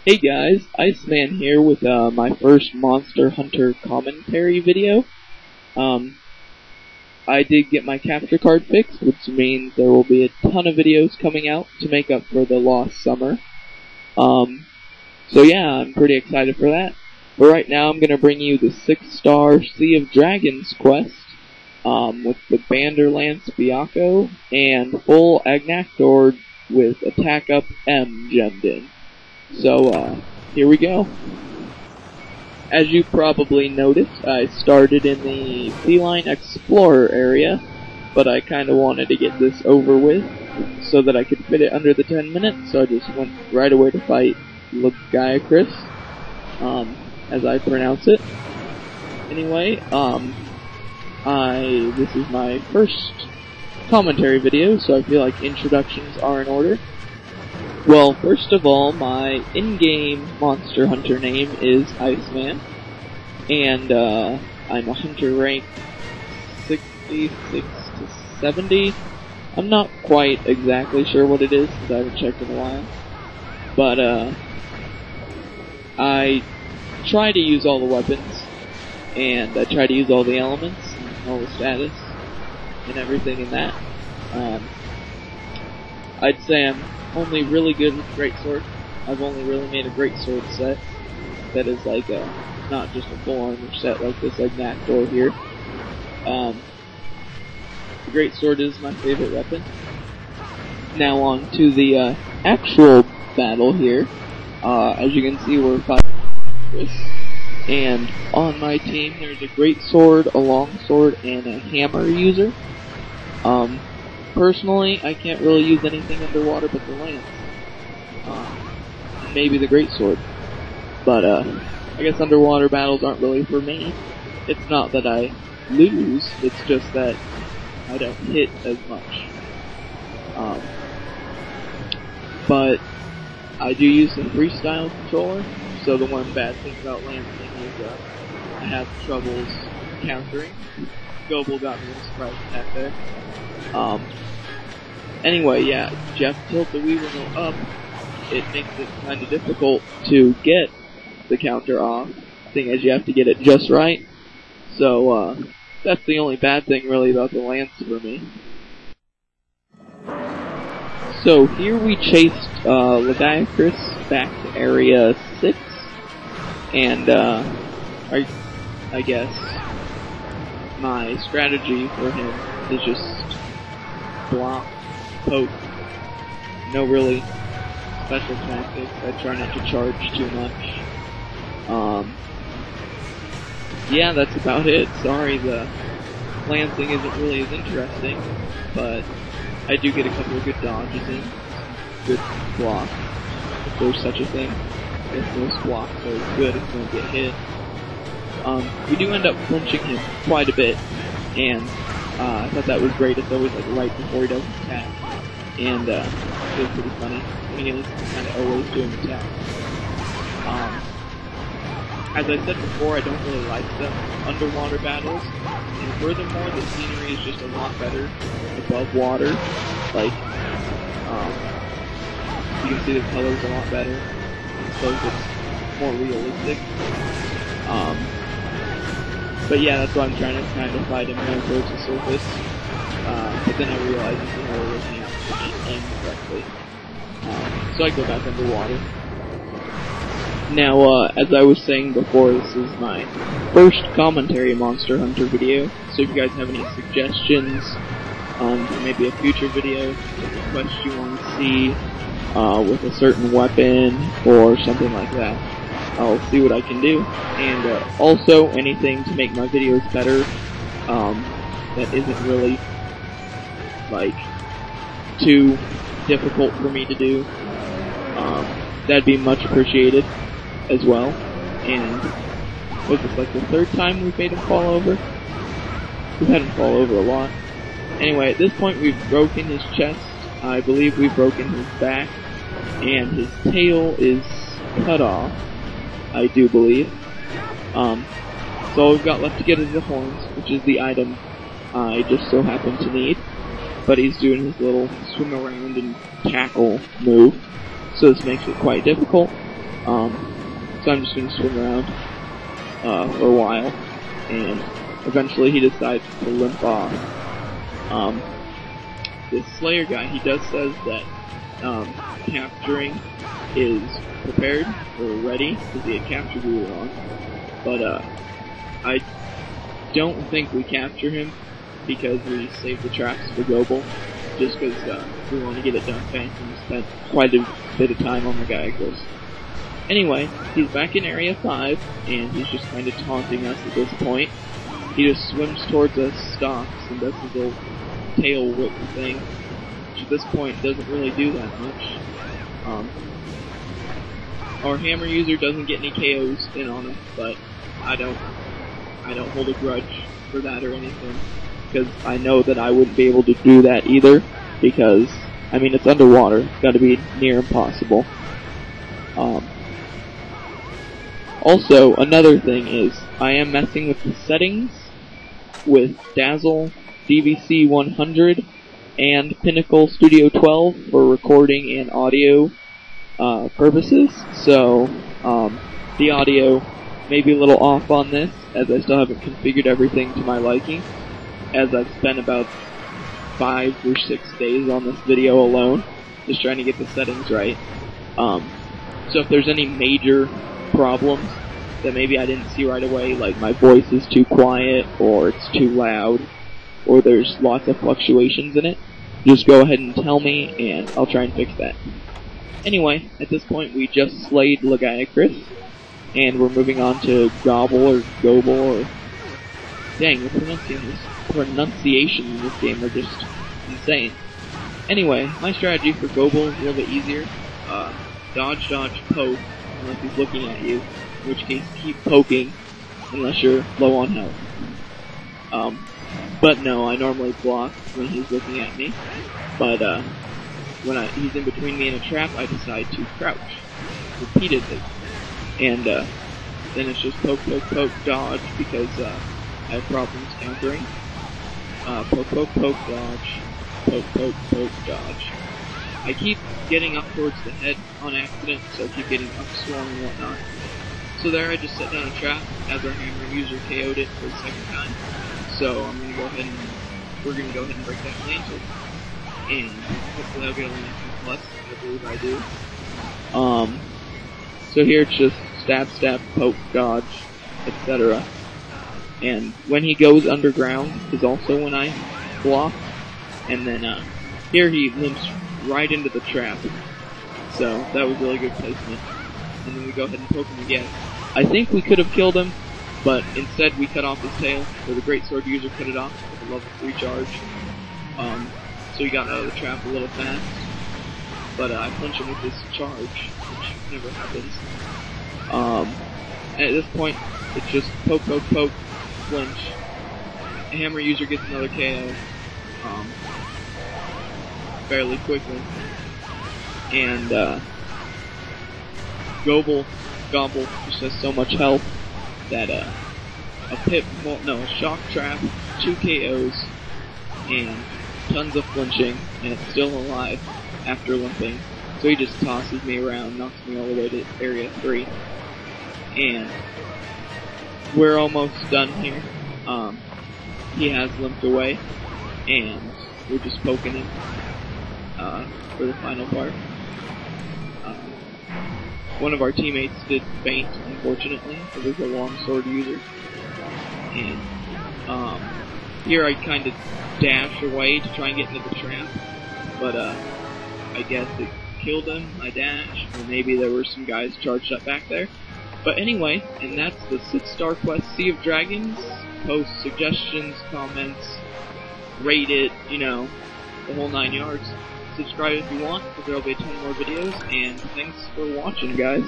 Hey guys, Iceman here with my first Monster Hunter commentary video. I did get my capture card fixed, which means there will be a ton of videos coming out to make up for the lost summer. So yeah, I'm pretty excited for that. But right now I'm going to bring you the 6-star Sea of Dragons quest, with the Banderlance Biako and full Agnactor with Attack Up M gemmed in. So, here we go. As you probably noticed, I started in the Feline Explorer area, but I kinda wanted to get this over with, so that I could fit it under the 10 minutes, so I just went right away to fight lagiacrus, as I pronounce it. Anyway, this is my first commentary video, so I feel like introductions are in order. Well, first of all, my in-game Monster Hunter name is Iceman, and I'm a hunter rank 66 to 70. I'm not quite exactly sure what it is, because I haven't checked in a while. But, I try to use all the weapons, and I try to use all the elements, and all the status, and everything in that. I'd say I'm only really good with greatsword. I've only really made a greatsword set that is like not just a full armor set like this Agnactor here. The greatsword is my favorite weapon. Now on to the actual battle here. As you can see, we're fighting this, and on my team there's a greatsword, a longsword, and a hammer user. Personally, I can't really use anything underwater but the lance. Maybe the greatsword. But, I guess underwater battles aren't really for me. It's not that I lose, it's just that I don't hit as much. But I do use the freestyle controller, so the one bad thing about lancing is I have troubles countering. Gobul got me a surprise attack there. Anyway, yeah, if you have to tilt the Weaver Mill up, it makes it kind of difficult to get the counter off, seeing as you have to get it just right. So, that's the only bad thing really about the lance for me. So here we chased lagiacrus back to Area 6, and I guess my strategy for him is just block, poke, no really special tactics. I try not to charge too much. Yeah, that's about it. Sorry, the lancing isn't really as interesting, but I do get a couple of good dodges in. Good block, if there's such a thing. I guess most blocks are good if you don't get hit. We do end up flinching him quite a bit, and I thought that was great. It's always like right before he does an attack, and it was pretty funny. I mean, he's kind of always doing attacks. As I said before, I don't really like the underwater battles, and furthermore, the scenery is just a lot better above water. Like, you can see the colors a lot better, so it's more realistic. But yeah, that's why I'm trying to kind of fight him more towards the surface. But then I realized it's another looking out to aim correctly. So I go back underwater. Now, as I was saying before, this is my first commentary Monster Hunter video. So if you guys have any suggestions for maybe a future video, like a quest you want to see with a certain weapon or something like that, I'll see what I can do. And also anything to make my videos better that isn't really like too difficult for me to do. That'd be much appreciated as well. And was this like the third time we've made him fall over? We've had him fall over a lot. Anyway, at this point we've broken his chest. I believe we've broken his back, and his tail is cut off, I do believe. So all we've got left to get is the horns, which is the item I just so happen to need. but he's doing his little swim around and tackle move, so this makes it quite difficult. So I'm just going to swim around for a while, and eventually he decides to limp off. This Slayer guy, he says that capturing is prepared or ready because he had captured Gobul, but I don't think we capture him because we saved the traps for Gobul, just because we want to get it done fast and we spent quite a bit of time on lagiacrus. Anyway, he's back in Area 5, and he's just kind of taunting us at this point. He just swims towards us, stops, and does his little tail whip thing, which at this point doesn't really do that much. Our hammer user doesn't get any KOs in on him, but I don't hold a grudge for that or anything, because I know that I wouldn't be able to do that either, because, I mean, it's underwater, it's got to be near impossible. Also, another thing is, I am messing with the settings with Dazzle, DVC 100, and Pinnacle Studio 12 for recording and audio purposes, so the audio may be a little off on this, as I still haven't configured everything to my liking, as I've spent about 5 or 6 days on this video alone, just trying to get the settings right. So if there's any major problems that maybe I didn't see right away, like my voice is too quiet, or it's too loud, or there's lots of fluctuations in it, just go ahead and tell me, and I'll try and fix that. Anyway, at this point we just slayed lagiacrus, and we're moving on to gobul or gobul, or dang, the pronunciation in this game are just insane. Anyway, my strategy for gobul is a little bit easier. Dodge, dodge, poke, unless he's looking at you, in which case keep poking unless you're low on health. But no, I normally block when he's looking at me, but when he's in between me and a trap, I decide to crouch repeatedly, and then it's just poke, poke, poke, dodge, because I have problems countering. Poke, poke, poke, dodge, poke, poke, poke, dodge. I keep getting up towards the head on accident, so I keep getting upswung and whatnot. So there, I just set down a trap as our hammer user KO'd it for the second time. So I'm gonna go ahead and we're gonna go ahead and break that lantern, and hopefully I'll get a lantern plus. I believe I do. So here it's just stab, stab, poke, dodge, etc. And when he goes underground is also when I block, and then here he limps right into the trap. So that was really good placement. And then we go ahead and poke him again. I think we could have killed him, but instead we cut off his tail, so the great sword user cut it off with a level 3 charge. So he got out of the trap a little fast, but I punch him with this charge, which never happens. And at this point, it's just poke, poke, poke, flinch. The hammer user gets another KO fairly quickly, and gobul just has so much health that a shock trap, 2 KOs, and tons of flinching, and it's still alive after limping. So he just tosses me around, knocks me all the way to Area 3, and we're almost done here. He has limped away, and we're just poking him for the final part. One of our teammates did faint, unfortunately. It was a longsword user, and here I kind of dash away to try and get into the trap, but I guess it killed him. I dashed, or maybe there were some guys charged up back there. But anyway, and that's the 6-star quest, Sea of Dragons. Post suggestions, comments, rate it, you know, the whole 9 yards. Subscribe if you want, because there will be a ton more videos, and thanks for watching, guys.